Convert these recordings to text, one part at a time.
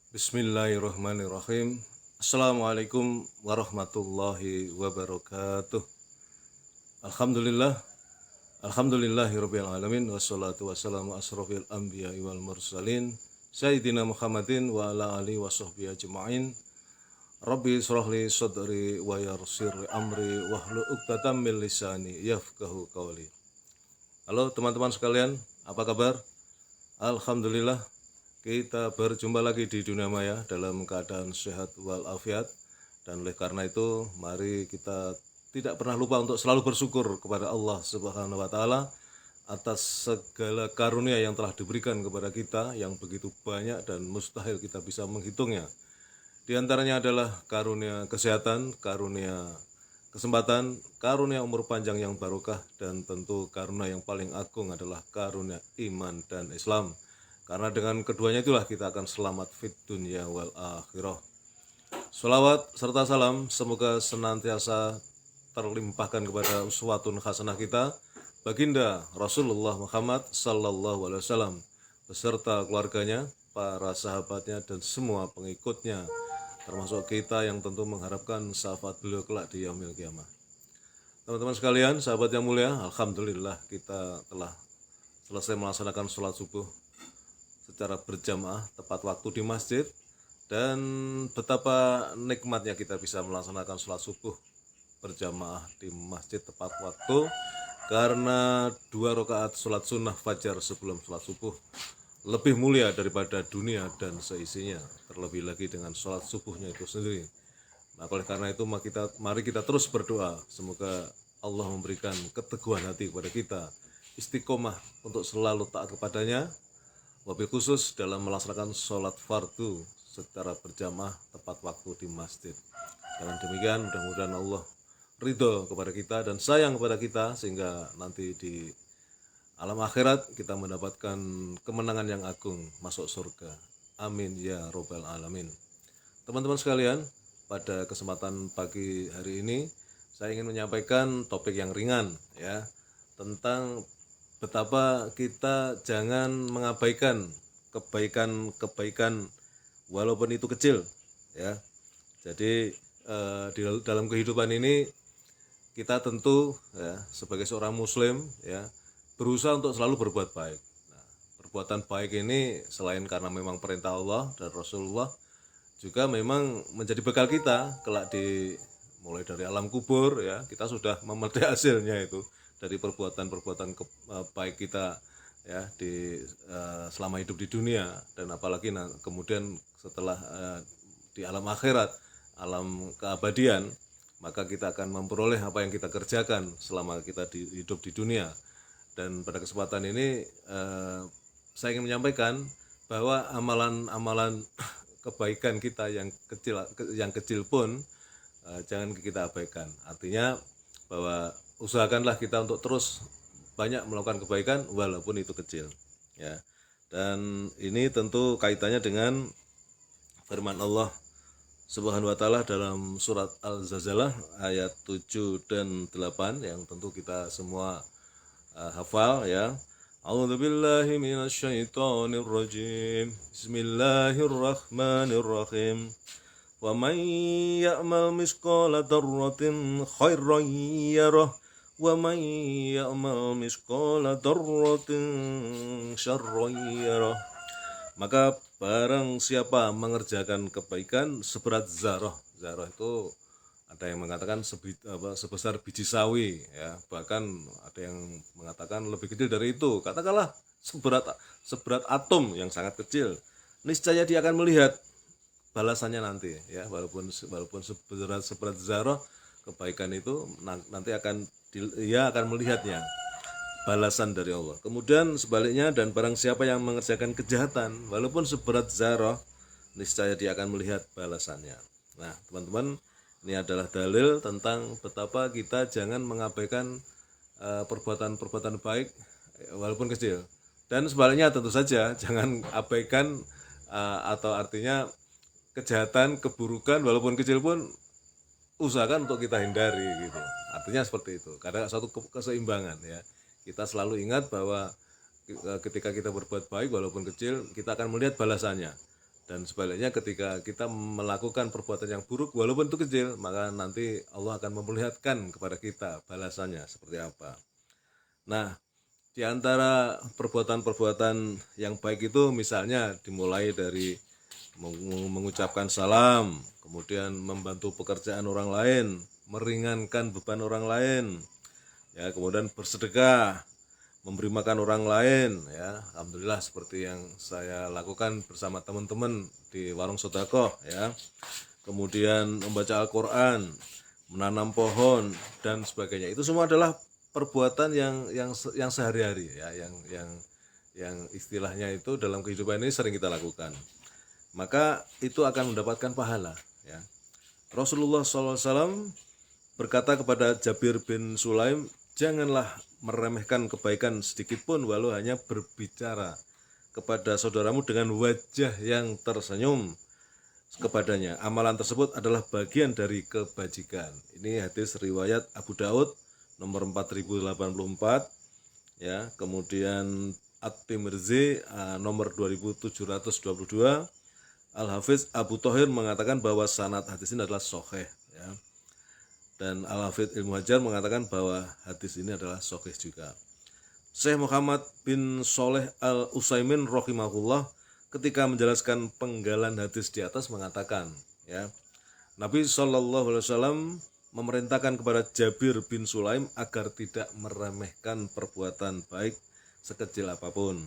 Bismillahirrahmanirrahim. Assalamualaikum warahmatullahi wabarakatuh. Alhamdulillah, alhamdulillahirabbil alamin wassalatu wassalamu asrofil anbiya'i wal mursalin sayyidina Muhammadin wa ala alihi washabbihi ajmain. Rabbi shrahli sadri wa yassir amri wahlul 'uqdatam min lisani yafqahu qawli. Halo teman-teman sekalian, apa kabar? Alhamdulillah, kita berjumpa lagi di dunia maya dalam keadaan sehat walafiat. Dan oleh karena itu, mari kita tidak pernah lupa untuk selalu bersyukur kepada Allah Subhanahu wa taala atas segala karunia yang telah diberikan kepada kita yang begitu banyak dan mustahil kita bisa menghitungnya. Di antaranya adalah karunia kesehatan, karunia kesempatan, karunia umur panjang yang barokah, dan tentu karunia yang paling agung adalah karunia iman dan Islam. Karena dengan keduanya itulah kita akan selamat fit dunya wal akhirah. Sholawat serta salam semoga senantiasa terlimpahkan kepada uswatun hasanah kita, baginda Rasulullah Muhammad sallallahu alaihi wasallam beserta keluarganya, para sahabatnya, dan semua pengikutnya, termasuk kita yang tentu mengharapkan syafaat beliau kelak di yaumil qiyamah. Teman-teman sekalian, sahabat yang mulia, alhamdulillah kita telah selesai melaksanakan sholat subuh secara berjamaah tepat waktu di masjid, dan betapa nikmatnya kita bisa melaksanakan sholat subuh berjamaah di masjid tepat waktu, karena 2 rakaat sholat sunnah fajar sebelum sholat subuh lebih mulia daripada dunia dan seisinya, terlebih lagi dengan sholat subuhnya itu sendiri. Maka oleh karena itu mari kita terus berdoa semoga Allah memberikan keteguhan hati kepada kita, istiqomah untuk selalu taat kepadanya, wabil khusus dalam melaksanakan sholat fardu secara berjamaah tepat waktu di masjid. Dengan demikian mudah-mudahan Allah ridho kepada kita dan sayang kepada kita, sehingga nanti di alam akhirat kita mendapatkan kemenangan yang agung, masuk surga. Amin ya robbal alamin. Teman-teman sekalian, pada kesempatan pagi hari ini saya ingin menyampaikan topik yang ringan, ya, tentang betapa kita jangan mengabaikan kebaikan-kebaikan walaupun itu kecil, ya. Jadi dalam kehidupan ini kita tentu, ya, sebagai seorang muslim, ya, berusaha untuk selalu berbuat baik. Nah, perbuatan baik ini selain karena memang perintah Allah dan Rasulullah, juga memang menjadi bekal kita kelak mulai dari alam kubur, ya, kita sudah memetik hasilnya itu dari perbuatan-perbuatan baik kita, ya, selama hidup di dunia, dan apalagi kemudian setelah di alam akhirat, alam keabadian, maka kita akan memperoleh apa yang kita kerjakan selama kita hidup di dunia. Dan pada kesempatan ini saya ingin menyampaikan bahwa amalan-amalan kebaikan kita yang kecil pun jangan kita abaikan. Artinya bahwa usahakanlah kita untuk terus banyak melakukan kebaikan walaupun itu kecil, ya. Dan ini tentu kaitannya dengan firman Allah Subhanahu wa taala dalam surat Al-Zalzalah ayat 7 dan 8 yang tentu kita semua hafal, ya. A'udzubillahi minasyaitonir rajim. Bismillahirrahmanirrahim. Wa man ya'mal misqala dzarratin khairan yarah wa man ya'mal misqala dzarratin syarran yarah. Maka barang siapa mengerjakan kebaikan seberat zarah. Zarah itu ada yang mengatakan sebesar biji sawi, ya, bahkan ada yang mengatakan lebih kecil dari itu, katakanlah seberat atom yang sangat kecil, niscaya dia akan melihat balasannya nanti, ya, walaupun seberat zarah kebaikan itu nanti dia akan melihatnya, balasan dari Allah. Kemudian sebaliknya, dan barang siapa yang mengerjakan kejahatan walaupun seberat zarah, niscaya dia akan melihat balasannya. Nah, teman-teman, ini adalah dalil tentang betapa kita jangan mengabaikan perbuatan-perbuatan baik walaupun kecil. Dan sebaliknya tentu saja jangan abaikan atau artinya kejahatan, keburukan walaupun kecil pun usahakan untuk kita hindari, gitu. Artinya seperti itu. Karena suatu keseimbangan, ya. Kita selalu ingat bahwa ketika kita berbuat baik walaupun kecil, kita akan melihat balasannya. Dan sebaliknya ketika kita melakukan perbuatan yang buruk walaupun itu kecil, maka nanti Allah akan memperlihatkan kepada kita balasannya seperti apa. Nah, di antara perbuatan-perbuatan yang baik itu misalnya dimulai dari mengucapkan salam, kemudian membantu pekerjaan orang lain, meringankan beban orang lain, ya, kemudian bersedekah, memberi makan orang lain, ya. Alhamdulillah seperti yang saya lakukan bersama teman-teman di warung sedekah, ya. Kemudian membaca Al-Qur'an, menanam pohon dan sebagainya. Itu semua adalah perbuatan yang sehari-hari, ya, yang istilahnya itu dalam kehidupan ini sering kita lakukan. Maka itu akan mendapatkan pahala, ya. Rasulullah SAW berkata kepada Jabir bin Sulaim, janganlah meremehkan kebaikan sedikit pun walau hanya berbicara kepada saudaramu dengan wajah yang tersenyum kepadanya. Amalan tersebut adalah bagian dari kebajikan. Ini hadis riwayat Abu Daud nomor 4084, ya. Kemudian At-Tirmidzi nomor 2722. Al-Hafiz Abu Thohir mengatakan bahwa sanad hadis ini adalah sahih, ya. Dan Al-Hafidz Ibnu Hajar mengatakan bahwa hadis ini adalah sahih juga. Syekh Muhammad bin Shalih Al-Utsaimin rahimahullah ketika menjelaskan penggalan hadis di atas mengatakan, ya, Nabi SAW memerintahkan kepada Jabir bin Sulaim agar tidak meremehkan perbuatan baik sekecil apapun.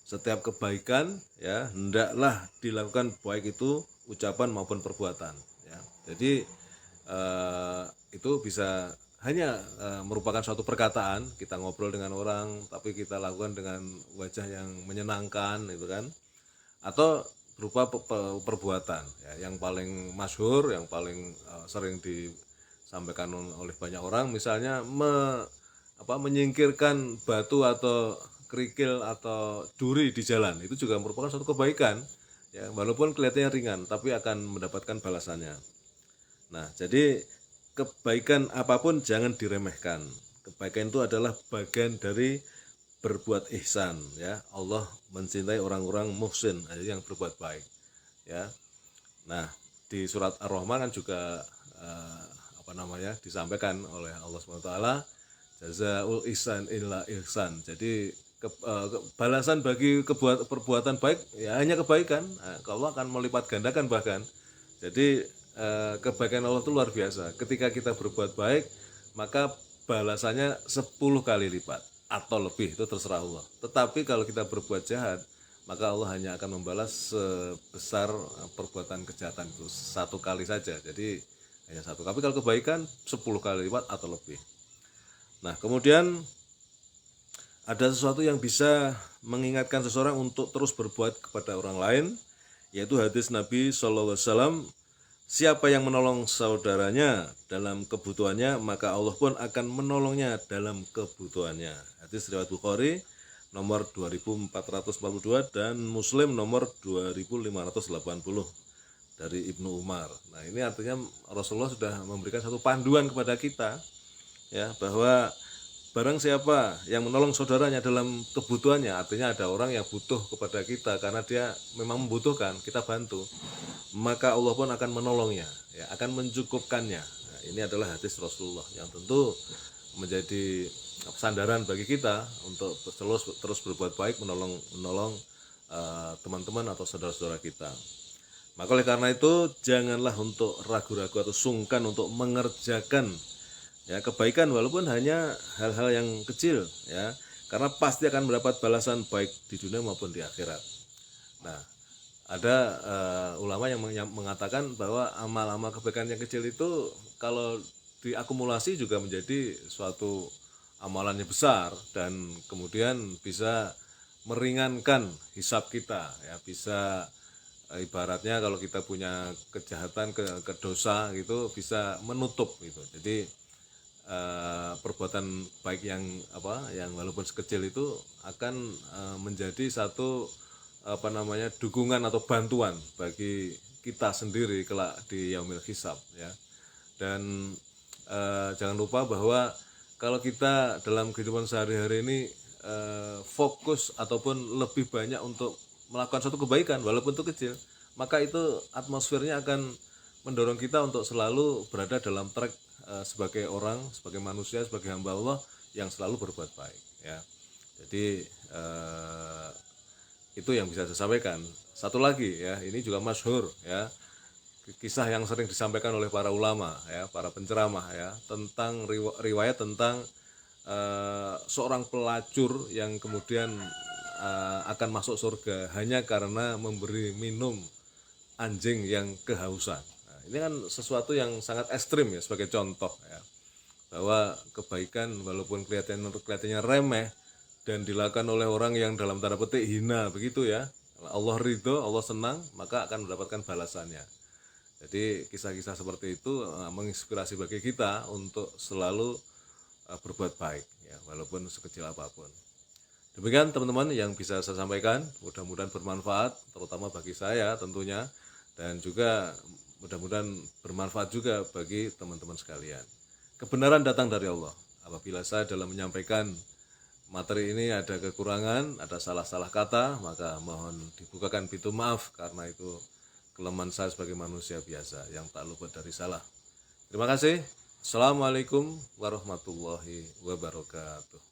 Setiap kebaikan, ya, hendaklah dilakukan baik itu ucapan maupun perbuatan, ya. Jadi itu bisa hanya merupakan suatu perkataan, kita ngobrol dengan orang tapi kita lakukan dengan wajah yang menyenangkan, itu kan, atau berupa perbuatan, ya. Yang paling masyhur, yang paling sering disampaikan oleh banyak orang, misalnya menyingkirkan batu atau kerikil atau duri di jalan, itu juga merupakan suatu kebaikan, ya, walaupun kelihatannya ringan tapi akan mendapatkan balasannya. Nah, jadi kebaikan apapun jangan diremehkan. Kebaikan itu adalah bagian dari berbuat ihsan, ya. Allah mencintai orang-orang muhsin, yang berbuat baik, ya. Nah, di surat Ar-Rahman kan juga disampaikan oleh Allah SWT, jazaul ihsan illa ihsan. Jadi balasan bagi perbuatan baik ya hanya kebaikan. Nah, Allah akan melipat gandakan bahkan. Jadi kebaikan Allah itu luar biasa. Ketika kita berbuat baik, maka balasannya 10 kali lipat atau lebih, itu terserah Allah. Tetapi kalau kita berbuat jahat, maka Allah hanya akan membalas sebesar perbuatan kejahatan itu 1 kali saja. Jadi hanya 1. Tapi kalau kebaikan 10 kali lipat atau lebih. Nah, kemudian ada sesuatu yang bisa mengingatkan seseorang untuk terus berbuat kepada orang lain, yaitu hadis Nabi SAW, siapa yang menolong saudaranya dalam kebutuhannya, maka Allah pun akan menolongnya dalam kebutuhannya. Hadis riwayat Bukhari nomor 2442 dan Muslim nomor 2580 dari Ibnu Umar. Nah, ini artinya Rasulullah sudah memberikan satu panduan kepada kita, ya, bahwa barang siapa yang menolong saudaranya dalam kebutuhannya, artinya ada orang yang butuh kepada kita karena dia memang membutuhkan, kita bantu, maka Allah pun akan menolongnya, ya, akan mencukupkannya. Nah, ini adalah hadis Rasulullah yang tentu menjadi sandaran bagi kita untuk terus berbuat baik, menolong teman-teman atau saudara-saudara kita. Maka oleh karena itu janganlah untuk ragu-ragu atau sungkan untuk mengerjakan, ya, kebaikan walaupun hanya hal-hal yang kecil, ya, karena pasti akan mendapat balasan baik di dunia maupun di akhirat. Nah, ada ulama yang mengatakan bahwa amal-amal kebaikan yang kecil itu kalau diakumulasi juga menjadi suatu amalannya besar dan kemudian bisa meringankan hisab kita, ya, bisa ibaratnya kalau kita punya kejahatan, ke dosa gitu, bisa menutup gitu. Jadi perbuatan baik yang walaupun sekecil itu akan menjadi satu dukungan atau bantuan bagi kita sendiri kelak di yaumil hisab, ya. Dan jangan lupa bahwa kalau kita dalam kehidupan sehari-hari ini fokus ataupun lebih banyak untuk melakukan suatu kebaikan walaupun itu kecil, maka itu atmosfernya akan mendorong kita untuk selalu berada dalam track sebagai orang, sebagai manusia, sebagai hamba Allah yang selalu berbuat baik ya. Jadi itu yang bisa saya sampaikan. Satu lagi ya, ini juga masyhur ya, kisah yang sering disampaikan oleh para ulama ya, para penceramah ya, tentang riwayat tentang seorang pelacur yang kemudian akan masuk surga hanya karena memberi minum anjing yang kehausan. Nah, ini kan sesuatu yang sangat ekstrim ya, sebagai contoh ya, bahwa kebaikan walaupun kelihatannya remeh dan dilakukan oleh orang yang dalam tanda petik hina begitu ya, Allah ridho, Allah senang, maka akan mendapatkan balasannya. Jadi kisah-kisah seperti itu menginspirasi bagi kita untuk selalu berbuat baik ya, walaupun sekecil apapun. Demikian teman-teman yang bisa saya sampaikan, mudah-mudahan bermanfaat terutama bagi saya tentunya, dan juga mudah-mudahan bermanfaat juga bagi teman-teman sekalian. Kebenaran datang dari Allah. Apabila saya dalam menyampaikan materi ini ada kekurangan, ada salah-salah kata, maka mohon dibukakan pintu maaf, karena itu kelemahan saya sebagai manusia biasa yang tak luput dari salah. Terima kasih. Assalamualaikum warahmatullahi wabarakatuh.